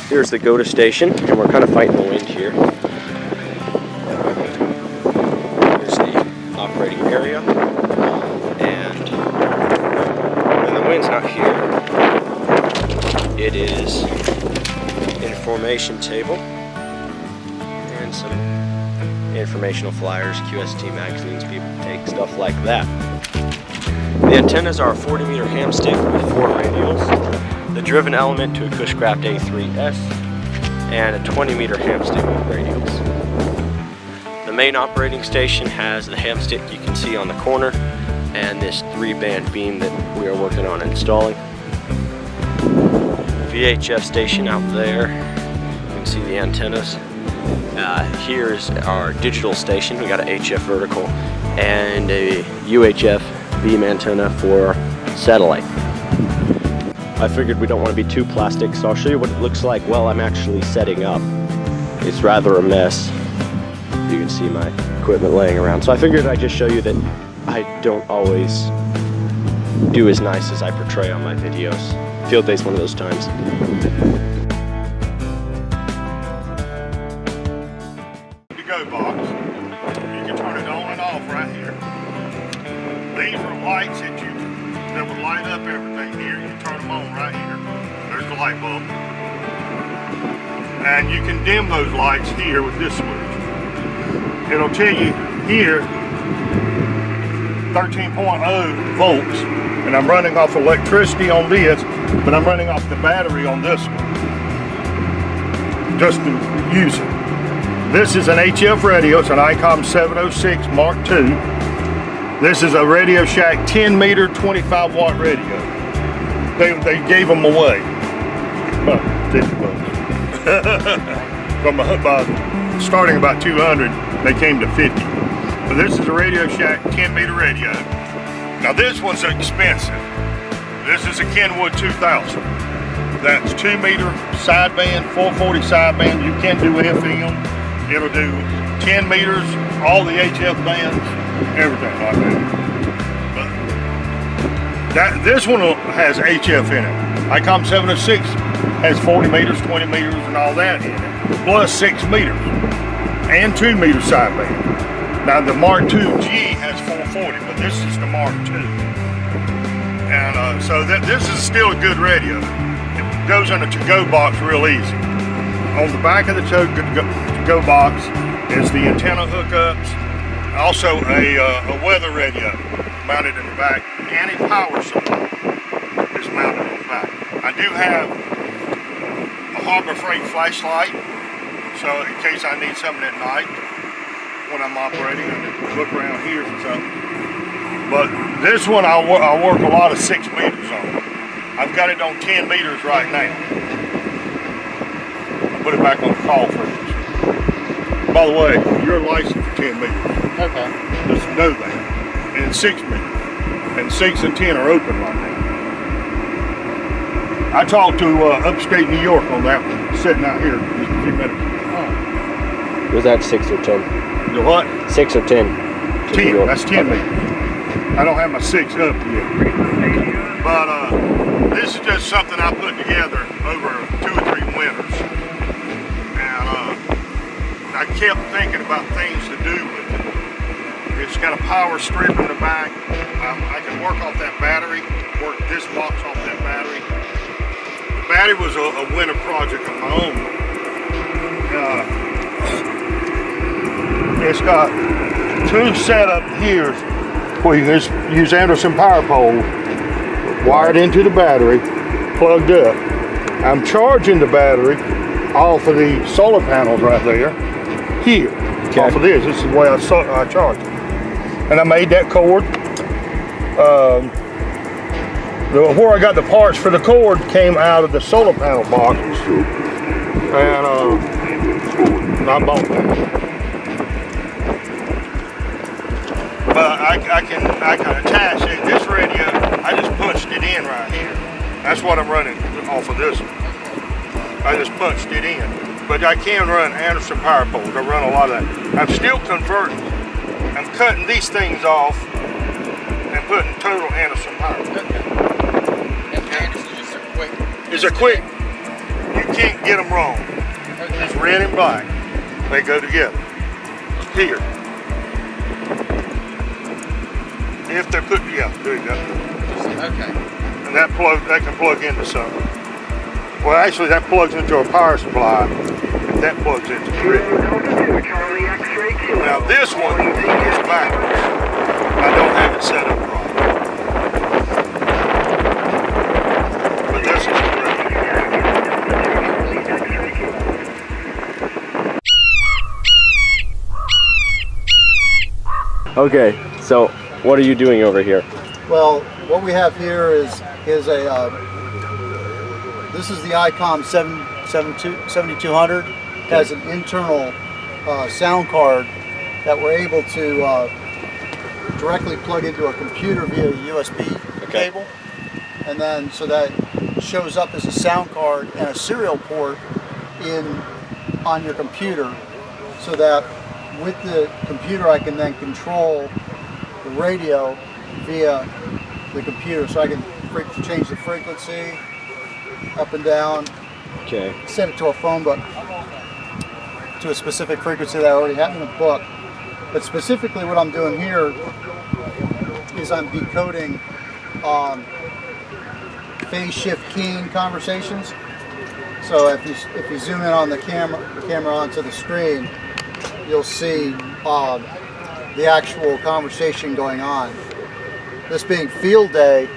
Here's the GOTA station, and we're kind of fighting the wind here. Here's the operating area, and when the wind's not here, it is information table and some informational flyers, QST magazines, people take stuff like that. The antennas are a 40-meter ham stick with 4 radials, the driven element to a Cushcraft A3S, and a 20-meter ham stick with radials. The main operating station has the ham stick you can see on the corner and this 3-band beam that we are working on installing. VHF station out there, you can see the antennas. Here's our digital station. We got an HF vertical and a UHF beam antenna for satellite. I figured we don't want to be too plastic, so I'll show you what it looks like while I'm actually setting up. It's rather a mess. You can see my equipment laying around. So I figured I'd just show you that I don't always do as nice as I portray on my videos. Field day's one of those times. The go box, you can turn it on and off right here. These are lights that would light up everything here. You turn them on right here. There's the light bulb. And you can dim those lights here with this switch. It'll tell you here 13.0 volts, and I'm running off electricity on this, but I'm running off the battery on this one just to use it. This is an HF radio. It's an ICOM 706 Mark II. This is a Radio Shack 10-meter 25-watt radio. They gave them away. About 50 bucks. Starting about 200, they came to 50. But this is a Radio Shack 10-meter radio. Now this one's expensive. This is a Kenwood 2000. That's 2-meter sideband, 440 sideband. You can do FM. It'll do 10 meters, all the HF bands, everything like that. But this one has HF in it. ICOM 706 has 40 meters, 20 meters, and all that in it, plus 6 meters and 2-meter sideband. Now the Mark II-G has 440, but this is the Mark II. And so this is still a good radio. It goes in a to-go box real easy. On the back of the to-go box is the antenna hookups, also a weather radio mounted in the back, and a power supply is mounted in the back. I do have a Harbor Freight flashlight, so in case I need something at night when I'm operating, I can look around here for something. But this one I'll work a lot of 6 meters on. I've got it on 10 meters right now. I'll put it back on the call frequency. By the way, you're licensed for 10 meters. Okay. Just know that. And 6 meters. And 6 and 10 are open right now. I talked to upstate New York on that one, sitting out here just a few minutes ago. Was that 6 or 10? The what? 6 or 10? 10, that's 10 meters. I don't have my 6 up yet. But this is just something I put together over 2 or 3 winters. And I kept thinking about things to do with it. It's got a power strip in the back. I can work off that battery, work this box off that battery. The battery was a winter project of my own. It's got 2 setup here where you can just use Anderson power pole, wired into the battery, plugged up. I'm charging the battery off of the solar panels right there, here, okay. Off of this. This is the way I charge it. And I made that cord. Where I got the parts for the cord came out of the solar panel box. And I bought that. But I can attach it. This radio, I just punched it in right here. That's what I'm running off of this one. I just punched it in. But I can run Anderson power poles. I run a lot of that. I'm still converting. I'm cutting these things off and putting total Anderson power poles. And Anderson is a quick. It's a quick. You can't get them wrong. It's red and black. They go together. Here. If they're put, yeah, there you go. Okay. And that can plug into something. Well, actually, that plugs into a power supply. And that plugs into the grid. Now this one is backwards. I don't have it set up right. But this is correct. Okay, so what are you doing over here? Well, what we have here is a this is the ICOM 7200. It has an internal sound card that we're able to directly plug into a computer via USB cable, and then so that shows up as a sound card and a serial port on your computer, so that with the computer I can then control the radio via the computer, so I can change the frequency up and down, set it to a phone book, to a specific frequency that I already have in the book. But specifically what I'm doing here is I'm decoding phase shift keying conversations. So if you zoom in on the camera onto the screen, you'll see the actual conversation going on. This being field day,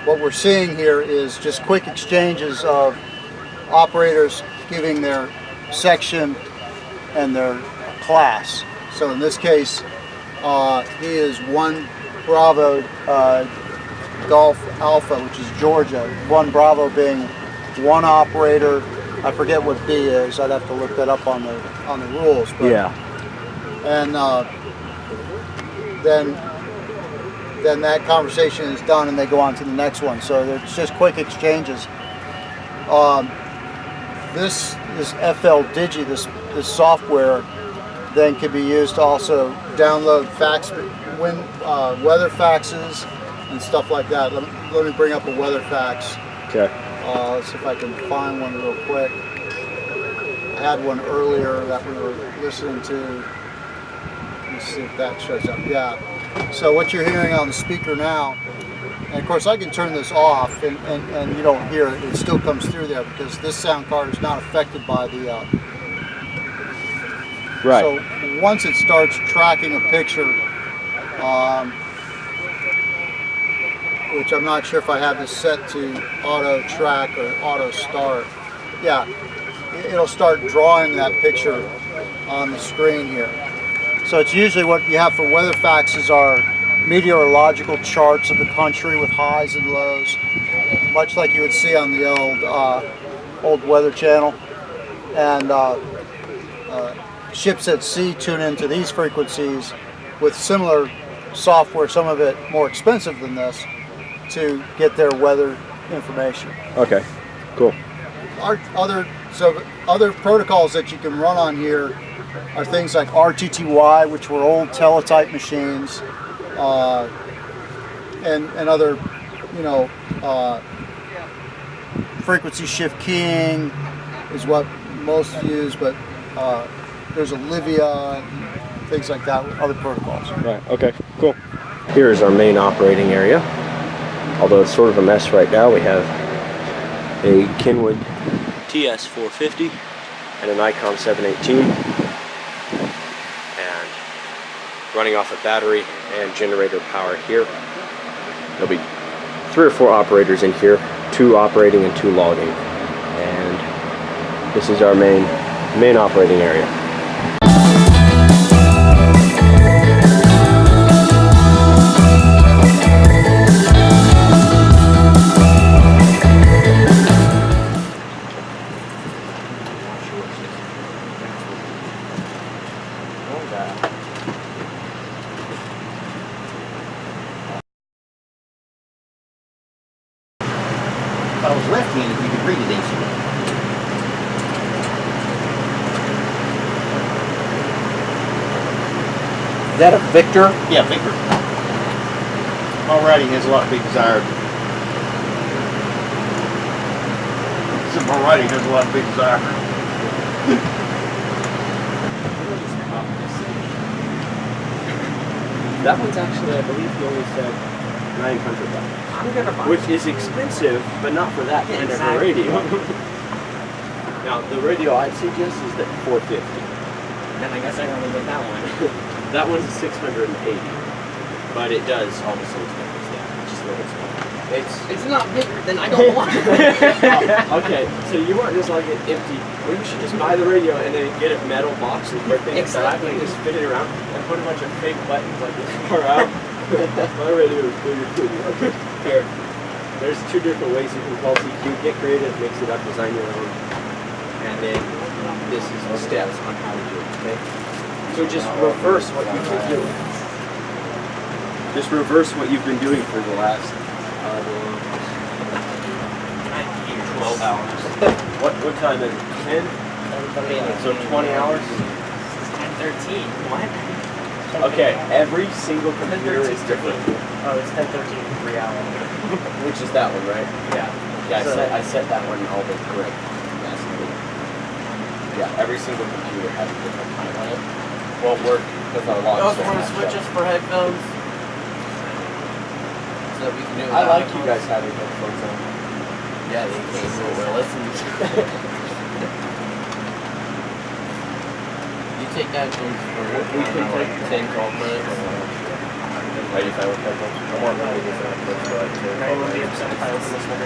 what we're seeing here is just quick exchanges of operators giving their section and their class. So in this case, he is 1 Bravo Golf Alpha, which is Georgia. 1 Bravo being 1 operator. I forget what B is. I'd have to look that up on the rules. But, Yeah. And then that conversation is done and they go on to the next one. So it's just quick exchanges. This is FL Digi, this software then can be used to also download weather faxes and stuff like that. Let me bring up a weather fax. Okay. Let's see if I can find one real quick. I had one earlier that we were listening to. Let's see if that shows up. Yeah. So what you're hearing on the speaker now, and of course I can turn this off and you don't hear it. It still comes through there because this sound card is not affected by the... Right. So once it starts tracking a picture, which I'm not sure if I have this set to auto track or auto start. Yeah, it'll start drawing that picture on the screen here. So it's usually what you have for weather faxes are meteorological charts of the country with highs and lows, much like you would see on the old Weather Channel. And ships at sea tune into these frequencies with similar software, some of it more expensive than this, to get their weather information. Okay, cool. Other protocols that you can run on here are things like RTTY, which were old teletype machines, and other, frequency shift keying is what most use, but there's Olivia, things like that, other protocols. Right, okay, cool. Here is our main operating area. Although it's sort of a mess right now, we have a Kenwood TS450 and an ICOM 718, and running off a battery and generator power here. There'll be 3 or 4 operators in here, 2 operating and 2 logging, and this is our main operating area. If I was left-handed, you could read it easily. Is that a Victor? Yeah, Victor. My writing has a lot to be desired. It's a Alrighty, has a lot of big desire. That one's actually, I believe he only said $900. I'm gonna buy Which is expensive, but not for that kind of a radio. Now, the radio I'd suggest is that $450. Then I guess I gotta get that one. That one's $680, but it does all the same things. Yeah, just a little smaller. It's not bigger than I don't want. Okay, so you want just like an empty, well, you should just buy the radio and then get a metal box and put things Exactly. and just fit it around and put a bunch of fake buttons like this far out. My radio is bigger too. Here, there's two different ways you can call CQ. Get creative, mix it up, design your own. And then this is the steps on how to do it, okay? So just reverse what you've been doing. Just reverse what you've been doing for the last 12 hours. what time is it? 10? So 20 hours? 10:13. What? Okay, every single computer is different. Oh, it's 10:13 for 3 hours. Which is that one, right? Yeah. Yeah, So- I set that one all the correct. Last night. Yeah, every single computer has a different time on it. Won't work because our logs Oh, don't for the match switches up. for headphones. So that we can do it I without like you guys headphones. having headphones on. Yeah, in case we're listening. You take that headphones for We can take 10, 12 minutes. Are you fine with headphones? I want to get headphones for like I won't be upset if I open this one.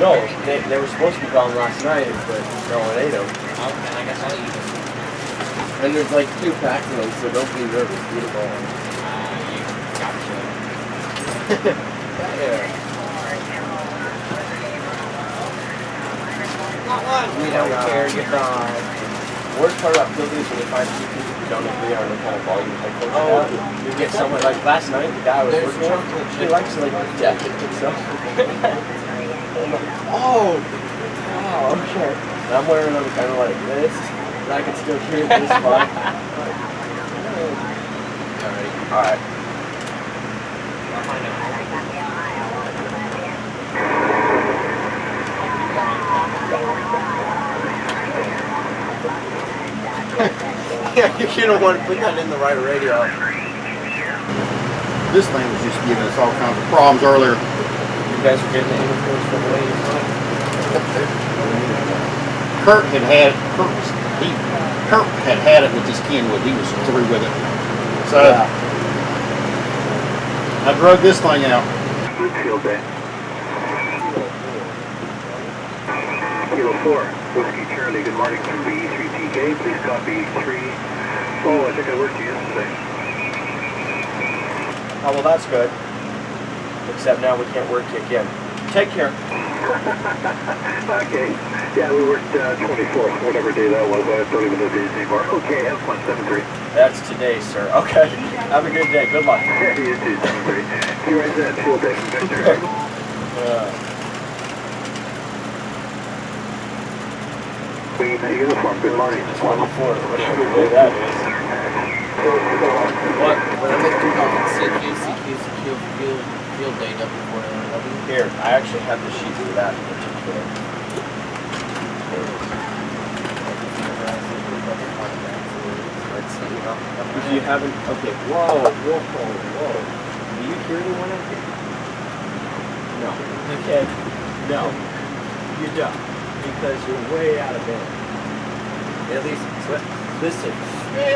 No, they were supposed to be gone last night, but no one ate them. Okay, I guess I'll eat it. And there's like 2 packs of them, so don't be nervous. Eat them all. You gotcha. Yeah. We don't care, you're gone. Worst part about Field is when you find two people who don't agree on the kind of volume headphones Oh, you have. You get someone like last night, the guy I was There's working with, chocolate he chip. likes like death and stuff. Oh, okay. And I'm wearing them kind of like this, and I can still hear this far. Alright. I'll find out. Yeah, you're gonna want to put that in the right radio. This thing was just giving us all kinds of problems earlier. You guys are getting the interference from the way you front. Kurt had it with his Kenwood. He was through with it. So I drug this thing out. Field day. Kilo 4, Whiskey Charlie, good morning from VE3TK. Please copy 3. Oh, I think I worked you yesterday. Oh, well, that's good. Except now we can't work you again. Take care. Okay. Yeah, we worked 24th, whatever day that was. I don't even know the days anymore. Okay, have fun, 7-3. That's today, sir. Okay. Have a good day. Good luck. Yeah, you too, 7-3. You right there, field day from Victor. Uniform, good morning. 24. What a good day that is. What? When I'm at CQ, field day, W4W. Here, I actually have the sheets for that in particular. If you haven't, okay, whoa. Do you hear anyone out here? No. Okay. No. You don't. Because you're way out of band. At least, listen. Okay.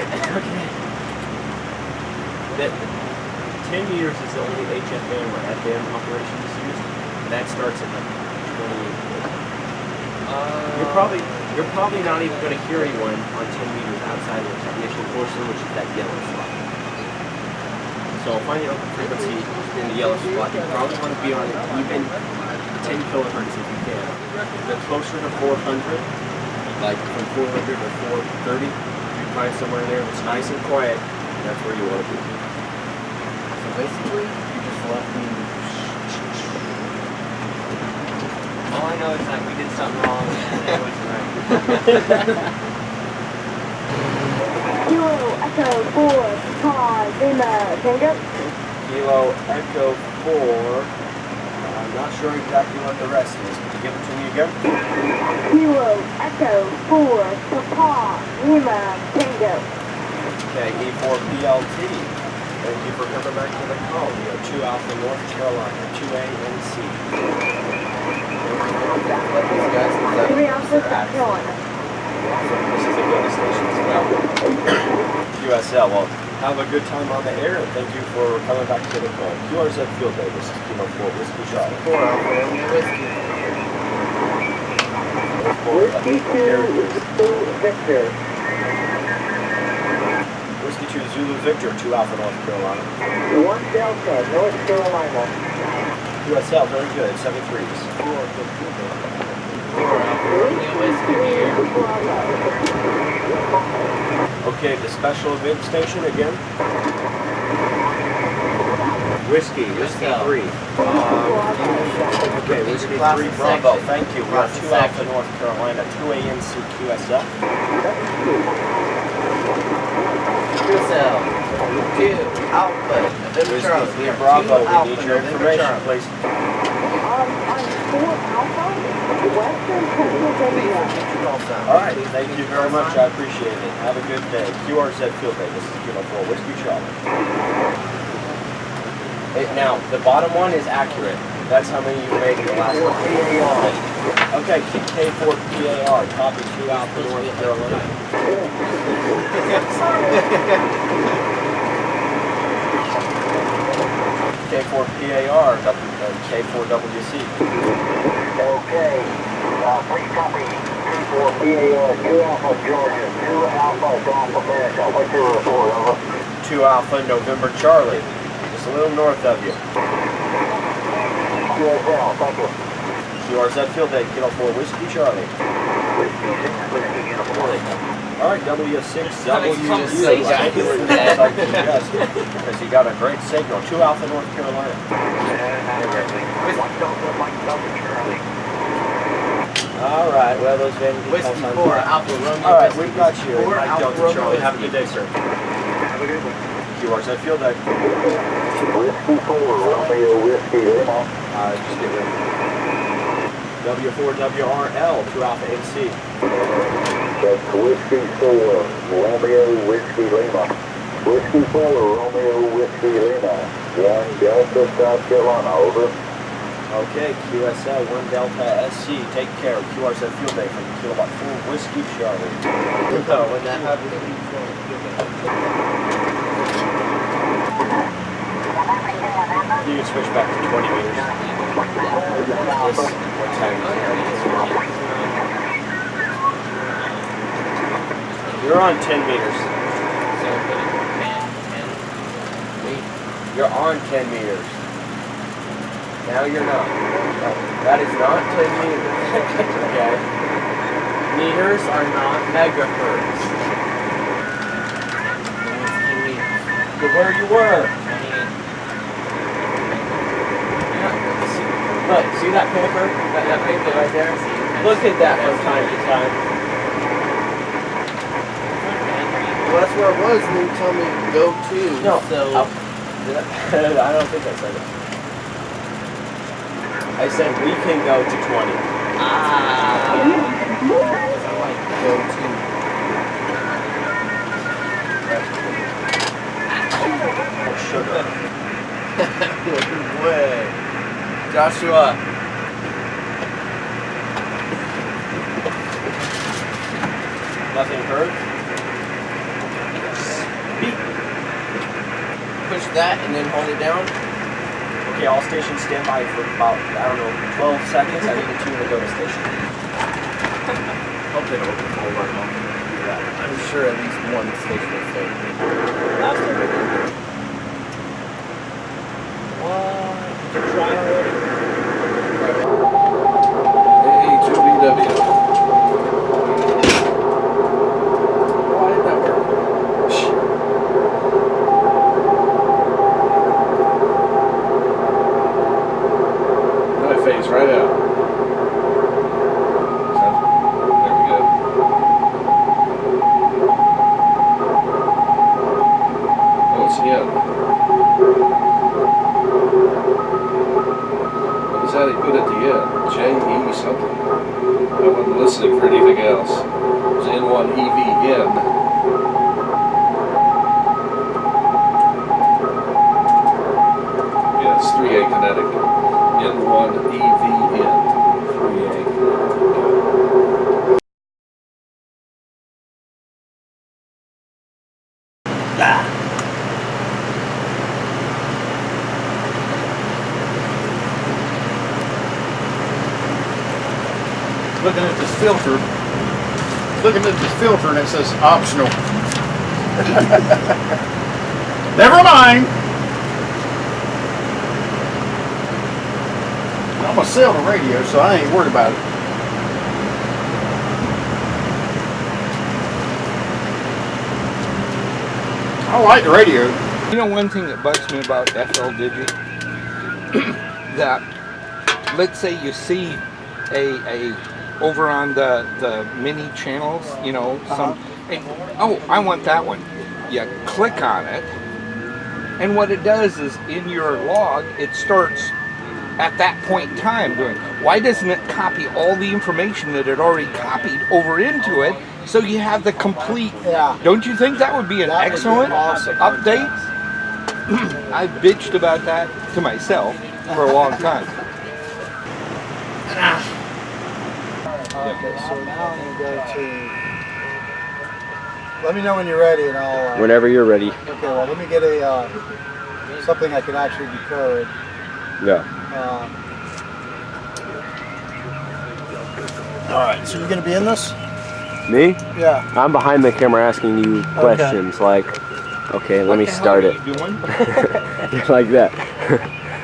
That 10 meters is the only HFM or FM operation that's used, and that starts at like 28. You're probably not even going to hear anyone on 10 meters outside of the technician portion, which is that yellow spot. So find your open frequency in the yellow spot. You probably want to be on even 10 kilohertz if you can. But closer to 400, like from 400 to 430, you find somewhere in there that's nice and quiet, that's where you want to be. So basically, you just left me. All I know is that we did something wrong and it wasn't right. Kilo Echo 4, pause, Lima, Tango. Kilo Echo 4, Not sure exactly what the rest is. Could you give it to me again? Kilo Echo 4 Papa Lima Tango. Okay, E4PLT. Thank you for coming back to the call. We are 2 Alpha North Carolina, 2ANC. 3 Alpha South Carolina. This is a GOTA station as well. QSL, well, have a good time on the air, and thank you for coming back to the call. QRZ Field Day, this is Kilo 4 Whiskey Charlie. 4 Alpha Romeo Whiskey. Whiskey 2 Victor. Whiskey 2 Zulu Victor, 2 Alpha North Carolina. 1 Delta North Carolina. QSL, very good, 7-3s. 4 Alpha Romeo Whiskey here. Okay, the special event station again. Whiskey 3. Okay, Whiskey 3 Bravo, thank you. We are 2 Alpha North Carolina, 2 ANC QSL. QSL. 2 Alpha November Charlie. Whiskey 3 Bravo, we need your information, please. I'm 4 Alpha Western Pennsylvania. Alright, thank you very much, I appreciate it. Have a good day. QRZ Field Day, this is Kilo 4 Whiskey Charlie. Now, the bottom one is accurate. That's how many you made in the last one. Okay, K4PAR, copy 2 Alpha North Carolina. K4PAR, K4WC. Okay, please copy K4PAR, 2 Alpha Georgia, 2 Alpha Golf America. What's your report, over? 2 Alpha November Charlie. Just a little north of you. QSL, thank you. QRZ Field Day, Kilo 4 Whiskey Charlie. Whiskey 6, Whiskey Uniform. Alright, W6, conversation. because you got a great signal. 2 Alpha North Carolina. Alright, well, those Van Whiskey 4 Alpha Romeo. Alright, we've got you. 4 Mike Alpha Delta Romeo. Charlie. Have a good day, sir. Have a good one. QRZ Field Day. Whiskey 4, Romeo Whiskey Lima. Just get ready. W4WRL, 2 Alpha NC. That's Whiskey 4, Romeo Whiskey Lima. Whiskey 4, Romeo Whiskey Lima. 1 Delta South Carolina, over. Okay, QSL 1 Delta SC. Take care. QRZ Field Day from Kilowatt 4 Whiskey Charlie. No, when that happens. You can switch back to 20 meters. This, what time is it? You're on 10 meters. You're on 10 meters. Now you're not. That is not 10 meters. Okay? Meters are not megahertz. But where you were. Look, see that paper? That paper right there? Look at that from time to time. Well, that's where it was, and then you told me go to. No, So. I don't think I said it. I said we can go to 20. Ah. I like go to. Sugar. Way. Joshua. Nothing heard? Push that and then hold it down. Okay, all stations stand by for about, I don't know, 12 seconds. I need a tune to go to station. Hope they don't hold our mom. I'm sure at least one station is there. Last time we did. What? Try already? Hey, 2BW. Why did that work? No, it fades right out. There we go. Oh, it's him. What is glad he put it at the end. J-E something. I wasn't listening for anything else. It was N1EVN. Yeah, it's 3A kinetic. N1EVN. 3A. Looking at this filter. Looking at this filter and it says optional. Never mind. I'm gonna sell the radio, so I ain't worried about it. I like the radio. You know, one thing that bugs me about FL Digi, that let's say you see a over on the mini channels, you know, some, and, oh, I want that one. You click on it, and what it does is in your log, it starts at that point in time doing. Why doesn't it copy all the information that it already copied over into it, so you have the complete? Yeah. Don't you think that would be an That would be excellent awesome. update? I've bitched about that to myself for a long time. Okay, so now I'm gonna go to. Let me know when you're ready, and I'll. Whenever you're ready. Okay, well, let me get a something I can actually decode. Yeah. All right, so you're gonna be in this? Me? Yeah. I'm behind the camera asking you questions like, okay, let me start it. What the hell are you doing? Like that.